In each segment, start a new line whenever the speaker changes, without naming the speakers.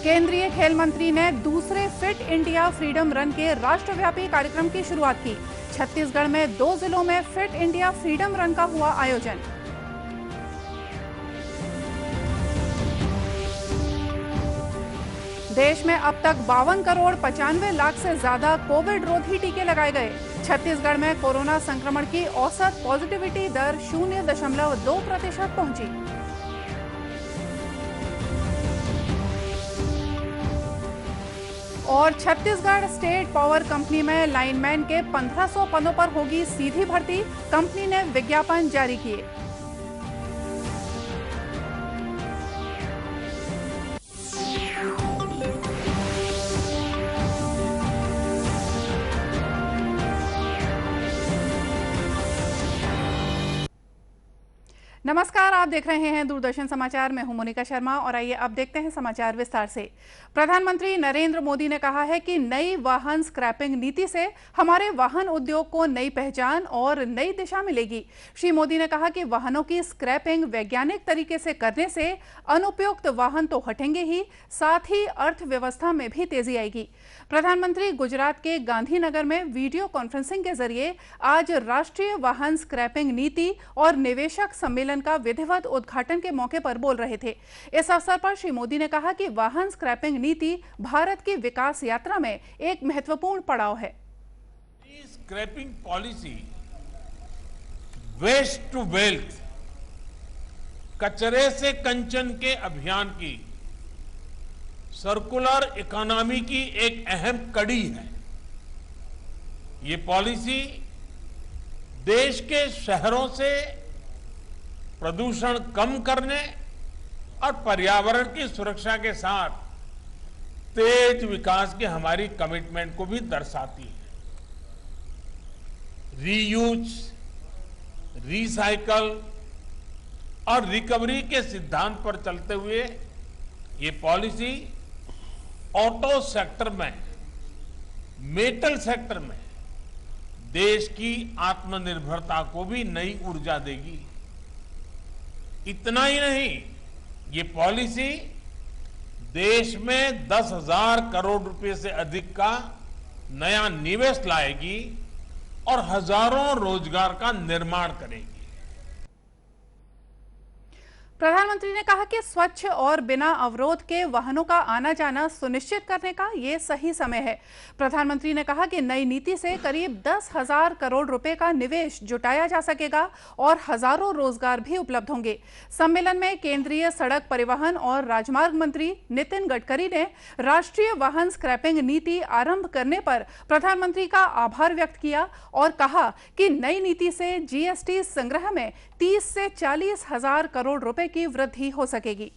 केंद्रीय खेल मंत्री ने दूसरे फिट इंडिया फ्रीडम रन के राष्ट्रव्यापी कार्यक्रम की शुरुआत की। छत्तीसगढ़ में 2 जिलों में फिट इंडिया फ्रीडम रन का हुआ आयोजन। देश में अब तक 52 करोड़ 95 लाख से ज्यादा कोविड रोधी टीके लगाए गए। छत्तीसगढ़ में कोरोना संक्रमण की औसत पॉजिटिविटी दर 0.2% पहुंची। और छत्तीसगढ़ स्टेट पावर कंपनी में लाइनमैन के 1500 पदों पर होगी सीधी भर्ती। कंपनी ने विज्ञापन जारी किए। नमस्कार, आप देख रहे हैं दूरदर्शन समाचार। मैं हूं मोनिका शर्मा और आइए अब देखते हैं समाचार विस्तार से। प्रधानमंत्री नरेंद्र मोदी ने कहा है कि नई वाहन स्क्रैपिंग नीति से हमारे वाहन उद्योग को नई पहचान और नई दिशा मिलेगी। श्री मोदी ने कहा कि वाहनों की स्क्रैपिंग वैज्ञानिक तरीके से करने से अनुपयुक्त वाहन तो हटेंगे ही, साथ ही अर्थव्यवस्था में भी तेजी आएगी। प्रधानमंत्री गुजरात के गांधीनगर में वीडियो कॉन्फ्रेंसिंग के जरिए आज राष्ट्रीय वाहन स्क्रैपिंग नीति और निवेशक सम्मेलन का विधिवत उद्घाटन के मौके पर बोल रहे थे। इस अवसर पर श्री मोदी ने कहा कि वाहन स्क्रैपिंग नीति भारत की विकास यात्रा में एक महत्वपूर्ण पड़ाव है।
Scrapping policy waste to wealth, कचरे से कंचन के अभियान की सर्कुलर इकोनॉमी की एक अहम कड़ी है। ये पॉलिसी देश के शहरों से प्रदूषण कम करने और पर्यावरण की सुरक्षा के साथ तेज विकास की हमारी कमिटमेंट को भी दर्शाती है। रीयूज, रिसाइकल और रिकवरी के सिद्धांत पर चलते हुए ये पॉलिसी ऑटो सेक्टर में, मेटल सेक्टर में देश की आत्मनिर्भरता को भी नई ऊर्जा देगी। इतना ही नहीं, ये पॉलिसी देश में 10,000 करोड़ रुपए से अधिक का नया निवेश लाएगी और हजारों रोजगार का निर्माण करेगी।
प्रधानमंत्री ने कहा कि स्वच्छ और बिना अवरोध के वाहनों का आना जाना सुनिश्चित करने का ये सही समय है। प्रधानमंत्री ने कहा कि नई नीति से करीब 10,000 करोड़ रुपए का निवेश जुटाया जा सकेगा और हजारों रोजगार भी उपलब्ध होंगे। सम्मेलन में केंद्रीय सड़क परिवहन और राजमार्ग मंत्री नितिन गडकरी ने राष्ट्रीय वाहन स्क्रैपिंग नीति आरंभ करने पर प्रधानमंत्री का आभार व्यक्त किया और कहा कि नई नीति से जीएसटी संग्रह में 30 से 40 हजार करोड़ रुपए की वृद्धि हो सकेगी।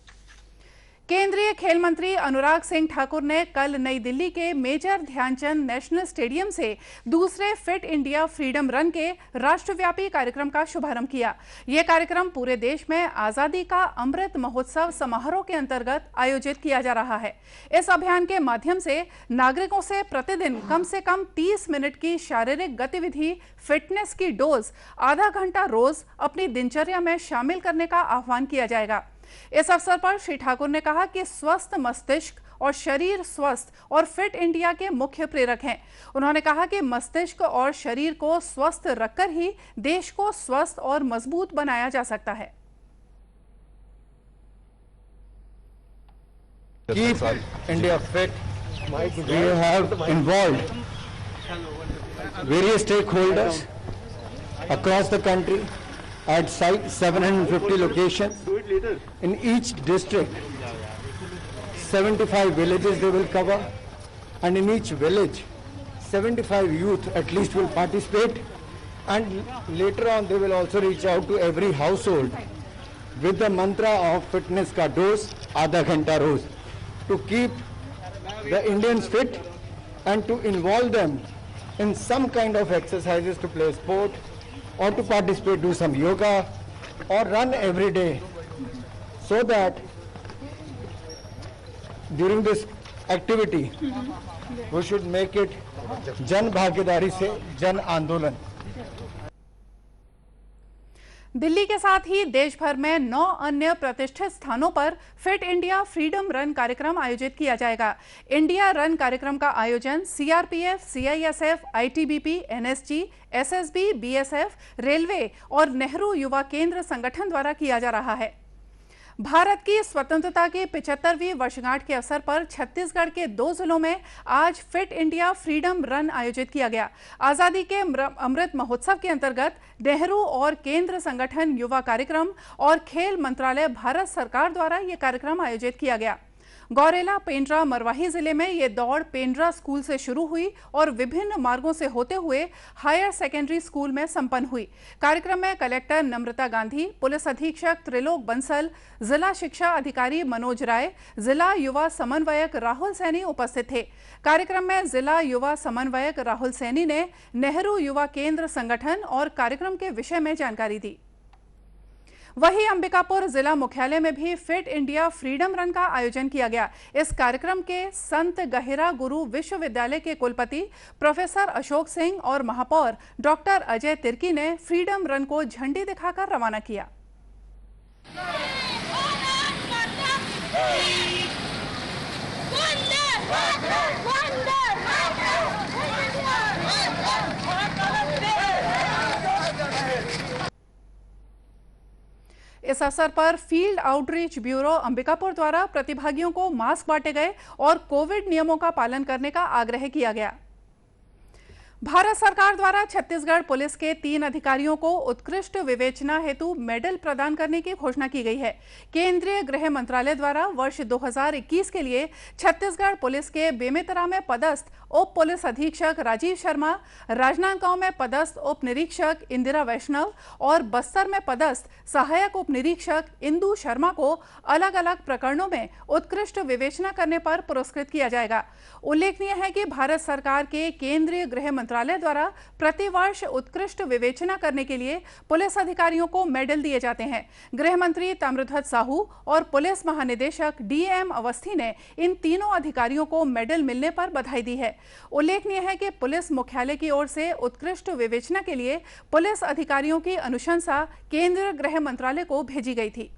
केंद्रीय खेल मंत्री अनुराग सिंह ठाकुर ने कल नई दिल्ली के मेजर ध्यानचंद नेशनल स्टेडियम से दूसरे फिट इंडिया फ्रीडम रन के राष्ट्रव्यापी कार्यक्रम का शुभारंभ किया। यह कार्यक्रम पूरे देश में आजादी का अमृत महोत्सव समारोह के अंतर्गत आयोजित किया जा रहा है। इस अभियान के माध्यम से नागरिकों से प्रतिदिन कम से कम 30 मिनट की शारीरिक गतिविधि, फिटनेस की डोज आधा घंटा रोज अपनी दिनचर्या में शामिल करने का आह्वान किया जाएगा। इस अवसर पर श्री ठाकुर ने कहा कि स्वस्थ मस्तिष्क और शरीर स्वस्थ और फिट इंडिया के मुख्य प्रेरक हैं। उन्होंने कहा कि मस्तिष्क और शरीर को स्वस्थ रखकर ही देश को स्वस्थ और मजबूत बनाया जा सकता है।
Keep India fit. We have involved various stakeholders across the country at 750 locations. In each district, 75 villages they will cover, and in each village, 75 youth at least will participate, and later on they will also reach out to every household with the mantra of fitness ka dose, aadha ghanta roz, to keep the Indians fit and to involve them in some kind of exercises, to play sport or to participate, do some yoga or run every day, so that during this activity we should make it Jan Bhagidari se Jan Andolan.
Delhi के साथ ही देश भर में 9 अन्य प्रतिष्ठित स्थानों पर fit India freedom run कार्यक्रम आयोजित किया जाएगा। इंडिया रन कार्यक्रम का आयोजन CRPF, CISF, ITBP, NSG, SSB, BSF, railway और नेहरू युवा केंद्र संगठन द्वारा किया जा रहा है। भारत की स्वतंत्रता की 75वीं वर्षगांठ के अवसर पर छत्तीसगढ़ के 2 जिलों में आज फिट इंडिया फ्रीडम रन आयोजित किया गया। आजादी के अमृत महोत्सव के अंतर्गत नेहरू और केंद्र संगठन युवा कार्यक्रम और खेल मंत्रालय भारत सरकार द्वारा यह कार्यक्रम आयोजित किया गया। गौरेला, पेंड्रा, मरवाही जिले में ये दौड़ पेंड्रा स्कूल से शुरू हुई और विभिन्न मार्गों से होते हुए हायर सेकेंडरी स्कूल में संपन्न हुई। कार्यक्रम में कलेक्टर नम्रता गांधी, पुलिस अधीक्षक त्रिलोक बंसल, जिला शिक्षा अधिकारी मनोज राय, जिला युवा समन्वयक राहुल सैनी उपस्थित थे। कार्यक्रम में जिला युवा समन्वयक राहुल सैनी ने नेहरू युवा केंद्र संगठन और कार्यक्रम के विषय में जानकारी दी। वहीं अंबिकापुर जिला मुख्यालय में भी फिट इंडिया फ्रीडम रन का आयोजन किया गया। इस कार्यक्रम के संत गहिरा गुरु विश्वविद्यालय के कुलपति प्रोफेसर अशोक सिंह और महापौर डॉक्टर अजय तिर्की ने फ्रीडम रन को झंडी दिखाकर रवाना किया। इस अवसर पर फील्ड आउटरीच ब्यूरो अंबिकापुर द्वारा प्रतिभागियों को मास्क बांटे गए और कोविड नियमों का पालन करने का आग्रह किया गया। भारत सरकार द्वारा छत्तीसगढ़ पुलिस के 3 अधिकारियों को उत्कृष्ट विवेचना हेतु मेडल प्रदान करने की घोषणा की गई है। केंद्रीय गृह मंत्रालय द्वारा वर्ष 2021 के लिए छत्तीसगढ़ पुलिस के बेमेतरा में पदस्थ उप पुलिस अधीक्षक राजीव शर्मा, राजनांदगांव में पदस्थ उप निरीक्षक इंदिरा वैष्णव और बस्तर में पदस्थ सहायक उप निरीक्षक इंदु शर्मा को अलग अलग प्रकरणों में उत्कृष्ट विवेचना करने पर पुरस्कृत किया जाएगा। उल्लेखनीय है कि भारत सरकार के केंद्रीय गृह मंत्रालय द्वारा प्रतिवर्ष उत्कृष्ट विवेचना करने के लिए पुलिस अधिकारियों को मेडल दिए जाते हैं। गृह मंत्री ताम्रध्वज साहू और पुलिस महानिदेशक डीएम अवस्थी ने इन तीनों अधिकारियों को मेडल मिलने पर बधाई दी है। उल्लेखनीय है कि पुलिस मुख्यालय की ओर से उत्कृष्ट विवेचना के लिए पुलिस अधिकारियों की अनुशंसा केंद्रीय गृह मंत्रालय को भेजी गई थी।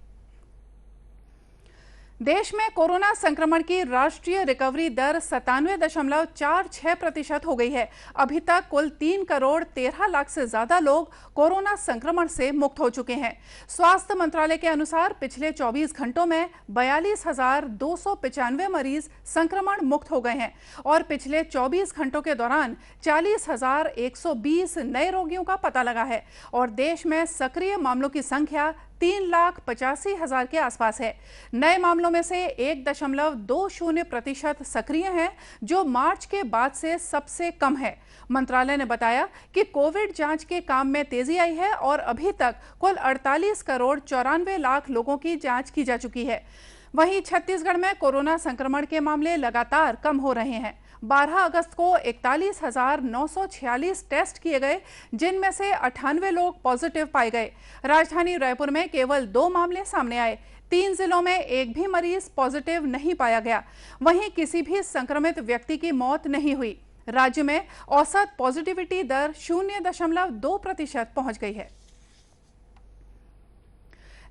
देश में कोरोना संक्रमण की राष्ट्रीय रिकवरी दर 97.46% हो गई है। अभी तक कुल 3 करोड़ 13 लाख से ज्यादा लोग कोरोना संक्रमण से मुक्त हो चुके हैं। स्वास्थ्य मंत्रालय के अनुसार पिछले 24 घंटों में 42,295 मरीज संक्रमण मुक्त हो गए हैं और पिछले 24 घंटों के दौरान 40,120 नए रोगियों का पता लगा है और देश में सक्रिय मामलों की संख्या 3,85,000 के आसपास है। नए मामलों में से 1.20% सक्रिय हैं, जो मार्च के बाद से सबसे कम है। मंत्रालय ने बताया कि कोविड जांच के काम में तेजी आई है और अभी तक कुल 48 करोड़ 94 लाख लोगों की जांच की जा चुकी है। वहीं छत्तीसगढ़ में कोरोना संक्रमण के मामले लगातार कम हो रहे हैं। 12 अगस्त को 41,946 टेस्ट किए गए, जिनमें से 98 लोग पॉजिटिव पाए गए। राजधानी रायपुर में केवल 2 मामले सामने आए। 3 जिलों में एक भी मरीज पॉजिटिव नहीं पाया गया। वहीं किसी भी संक्रमित व्यक्ति की मौत नहीं हुई। राज्य में औसत पॉजिटिविटी दर 0.2% पहुंच गई है।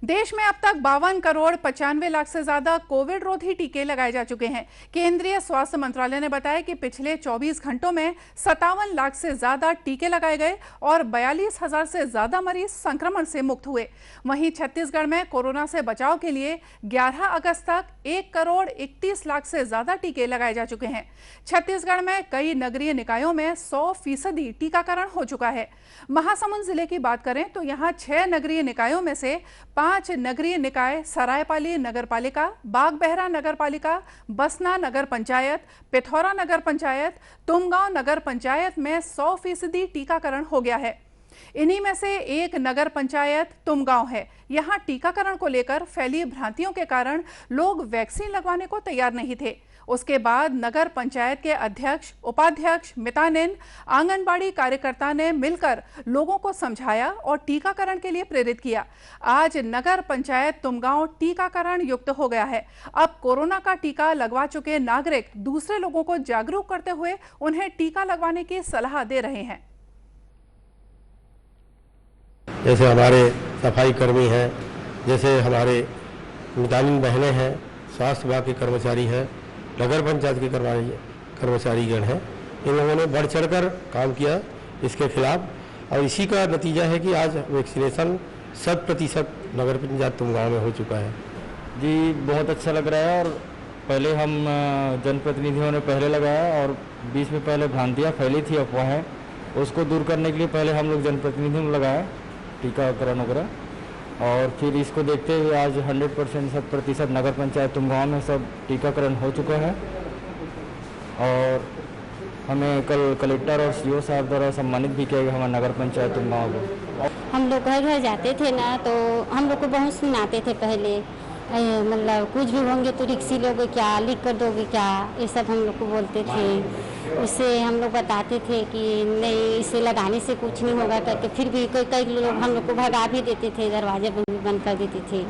देश में अब तक 52 करोड़ 95 लाख से ज्यादा कोविड रोधी टीके लगाए जा चुके हैं। केंद्रीय स्वास्थ्य मंत्रालय ने बताया कि पिछले 24 घंटों में 57 लाख से ज्यादा टीके लगाए गए और 42,000 से ज्यादा मरीज संक्रमण से मुक्त हुए। वहीं छत्तीसगढ़ में कोरोना से बचाव के लिए 11 अगस्त तक 1 करोड़ 31 लाख से ज्यादा टीके लगाए जा चुके हैं। छत्तीसगढ़ में कई नगरीय निकायों में 100% टीकाकरण हो चुका है। महासमुंद जिले की बात करें तो यहाँ 6 नगरीय निकायों में से 5 नगरीय निकाय सरायपाली नगर पालिका, बागबहरा नगर पालिका, बसना नगर पंचायत, पिथौरा नगर पंचायत, तुमगांव नगर पंचायत में 100% टीकाकरण हो गया है। इन्हीं में से एक नगर पंचायत तुमगांव है। यहाँ टीकाकरण को लेकर फैली भ्रांतियों के कारण लोग वैक्सीन लगवाने को तैयार नहीं थे। उसके बाद नगर पंचायत के अध्यक्ष, उपाध्यक्ष, मितानिन, आंगनबाड़ी कार्यकर्ता ने मिलकर लोगों को समझाया और टीकाकरण के लिए प्रेरित किया। आज नगर पंचायत तुमगांव टीकाकरण युक्त हो गया है। अब कोरोना का टीका लगवा चुके नागरिक दूसरे लोगों को जागरूक करते हुए उन्हें टीका लगवाने की सलाह दे रहे हैं।
जैसे हमारे
सफाई कर्मी हैं, जैसे हमारे मितानिन बहनें हैं, स्वास्थ्य विभाग के कर्मचारी हैं, नगर पंचायत के कर्मचारीगण हैं, इन लोगों ने बढ़ चढ़कर काम किया इसके खिलाफ, और इसी का नतीजा है कि आज वैक्सीनेशन 100% नगर पंचायत तुमगांव में हो चुका है।
जी बहुत अच्छा लग रहा है, और पहले हम जनप्रतिनिधियों ने पहले लगाया और बीच में पहले भ्रांतियाँ फैली थी, अफवाहें, उसको दूर करने के लिए पहले हम लोग जनप्रतिनिधियों ने लगाया टीकाकरण वगैरह, और फिर इसको देखते हुए आज 100% नगर पंचायत तुमगांव में सब टीकाकरण हो चुका है। और हमें कल कलेक्टर और सीओ साहब द्वारा सम्मानित भी किया गया हमारे नगर पंचायत तुमगांव को।
हम लोग घर घर जाते थे ना, तो हम लोग को बहुत सुनाते थे पहले, मतलब कुछ भी होंगे तो रिक्सी लोगे क्या, लिख कर दोगे क्या, ये सब हम लोग को बोलते थे। उससे हम लोग बताते थे कि नहीं, इसे लगाने से कुछ नहीं होगा करके, फिर भी कई लोग हम लोग को भगा भी देते थे, दरवाजे बंद कर देते थे।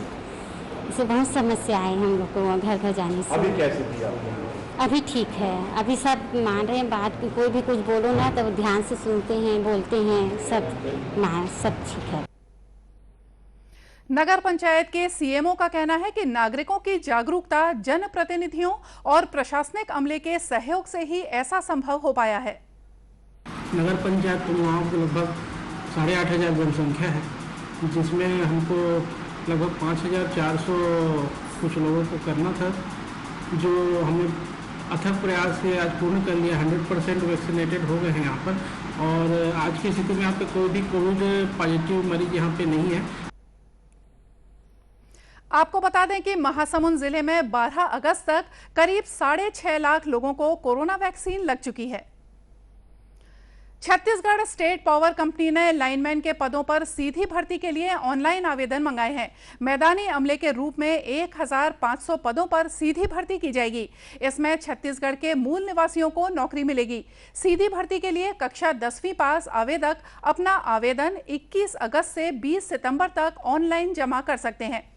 इससे बहुत समस्या आए हम लोग को घर घर जाने से।
अभी कैसे थी आपको?
अभी ठीक है, अभी सब मान रहे हैं बात की, कोई भी कुछ बोलो ना तो ध्यान से सुनते हैं, बोलते हैं, सब ठीक है।
नगर पंचायत के सीएमओ का कहना है कि नागरिकों की जागरूकता, जनप्रतिनिधियों और प्रशासनिक अमले के सहयोग से ही ऐसा संभव हो पाया है।
नगर पंचायत तुमगांव को लगभग 8,500 जनसंख्या है, जिसमें हमको लगभग 5,400 कुछ लोगों को करना था, जो हमने अथक प्रयास से आज पूर्ण कर लिया। 100% वैक्सीनेटेड हो गए हैं यहाँ पर, और आज की स्थिति में यहाँ पे कोई भी कोविड पॉजिटिव मरीज यहाँ पे नहीं है।
आपको बता दें कि महासमुंद जिले में 12 अगस्त तक करीब 6.5 लाख लोगों को कोरोना वैक्सीन लग चुकी है। छत्तीसगढ़ स्टेट पावर कंपनी ने लाइनमैन के पदों पर सीधी भर्ती के लिए ऑनलाइन आवेदन मंगाए हैं। मैदानी अमले के रूप में 1,500 पदों पर सीधी भर्ती की जाएगी। इसमें छत्तीसगढ़ के मूल निवासियों को नौकरी मिलेगी। सीधी भर्ती के लिए कक्षा 10वीं पास आवेदक अपना आवेदन 21 अगस्त से 20 सितंबर तक ऑनलाइन जमा कर सकते हैं।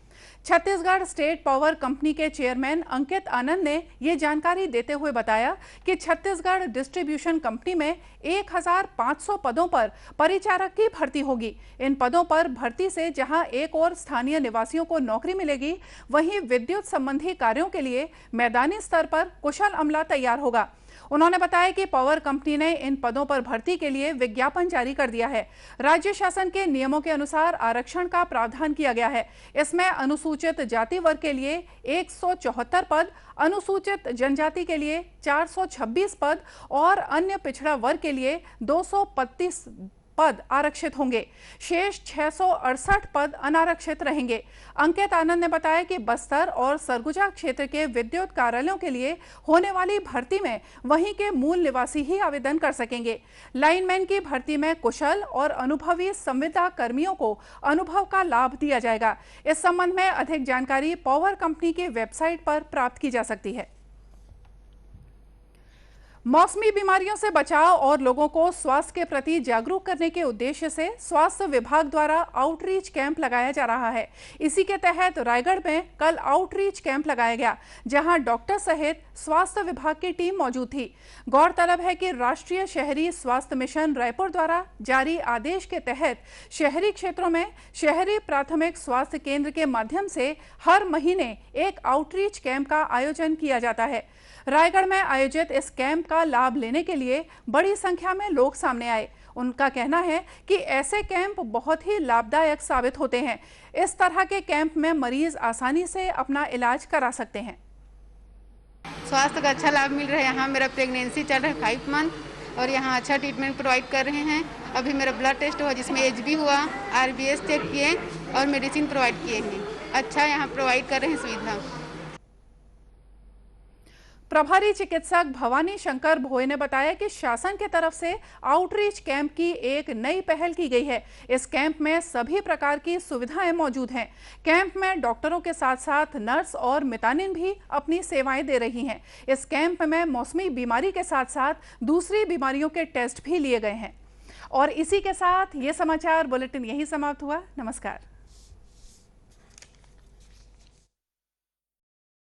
छत्तीसगढ़ स्टेट पावर कंपनी के चेयरमैन अंकित आनंद ने ये जानकारी देते हुए बताया कि छत्तीसगढ़ डिस्ट्रीब्यूशन कंपनी में 1,500 पदों पर परिचारक की भर्ती होगी। इन पदों पर भर्ती से जहां एक और स्थानीय निवासियों को नौकरी मिलेगी, वहीं विद्युत संबंधी कार्यों के लिए मैदानी स्तर पर कुशल अमला तैयार होगा। उन्होंने बताया कि पावर कंपनी ने इन पदों पर भर्ती के लिए विज्ञापन जारी कर दिया है। राज्य शासन के नियमों के अनुसार आरक्षण का प्रावधान किया गया है। इसमें अनुसूचित जाति वर्ग के लिए 174 पद, अनुसूचित जनजाति के लिए 426 पद और अन्य पिछड़ा वर्ग के लिए 235 पद आरक्षित होंगे। शेष 668 पद अनारक्षित रहेंगे। अंकित आनंद ने बताया कि बस्तर और सरगुजा क्षेत्र के विद्युत कार्यालयों के लिए होने वाली भर्ती में वहीं के मूल निवासी ही आवेदन कर सकेंगे। लाइनमैन की भर्ती में कुशल और अनुभवी संविदा कर्मियों को अनुभव का लाभ दिया जाएगा। इस संबंध में अधिक जानकारी पावर कंपनी की वेबसाइट पर प्राप्त की जा सकती है। मौसमी बीमारियों से बचाव और लोगों को स्वास्थ्य के प्रति जागरूक करने के उद्देश्य से स्वास्थ्य विभाग द्वारा आउटरीच कैंप लगाया जा रहा है। इसी के तहत रायगढ़ में कल आउटरीच कैंप लगाया गया, जहां डॉक्टर सहित स्वास्थ्य विभाग की टीम मौजूद थी। गौरतलब है कि राष्ट्रीय शहरी स्वास्थ्य मिशन रायपुर द्वारा जारी आदेश के तहत शहरी क्षेत्रों में शहरी प्राथमिक स्वास्थ्य केंद्र के माध्यम से हर महीने एक आउटरीच कैंप का आयोजन किया जाता है। रायगढ़ में आयोजित इस कैंप का लाभ लेने के लिए बड़ी संख्या में लोग सामने आए। उनका कहना है कि ऐसे कैंप बहुत ही लाभदायक साबित होते हैं। इस तरह के कैंप में मरीज आसानी से अपना इलाज करा सकते हैं।
स्वास्थ्य का अच्छा लाभ मिल रहा है। यहाँ मेरा प्रेगनेंसी चल रहा है 5 मंथ और यहाँ अच्छा ट्रीटमेंट प्रोवाइड कर रहे हैं। अभी मेरा ब्लड टेस्ट हुआ जिसमें HB हुआ, RBS चेक किए और मेडिसिन प्रोवाइड किए हैं। अच्छा यहाँ प्रोवाइड कर रहे हैं सुविधा।
प्रभारी चिकित्सक भवानी शंकर भोए ने बताया कि शासन की तरफ से आउटरीच कैंप की एक नई पहल की गई है। इस कैंप में सभी प्रकार की सुविधाएं मौजूद हैं। कैंप में डॉक्टरों के साथ साथ नर्स और मितानिन भी अपनी सेवाएं दे रही हैं। इस कैंप में मौसमी बीमारी के साथ साथ दूसरी बीमारियों के टेस्ट भी लिए गए हैं। और इसी के साथ ये समाचार बुलेटिन यही समाप्त हुआ। नमस्कार।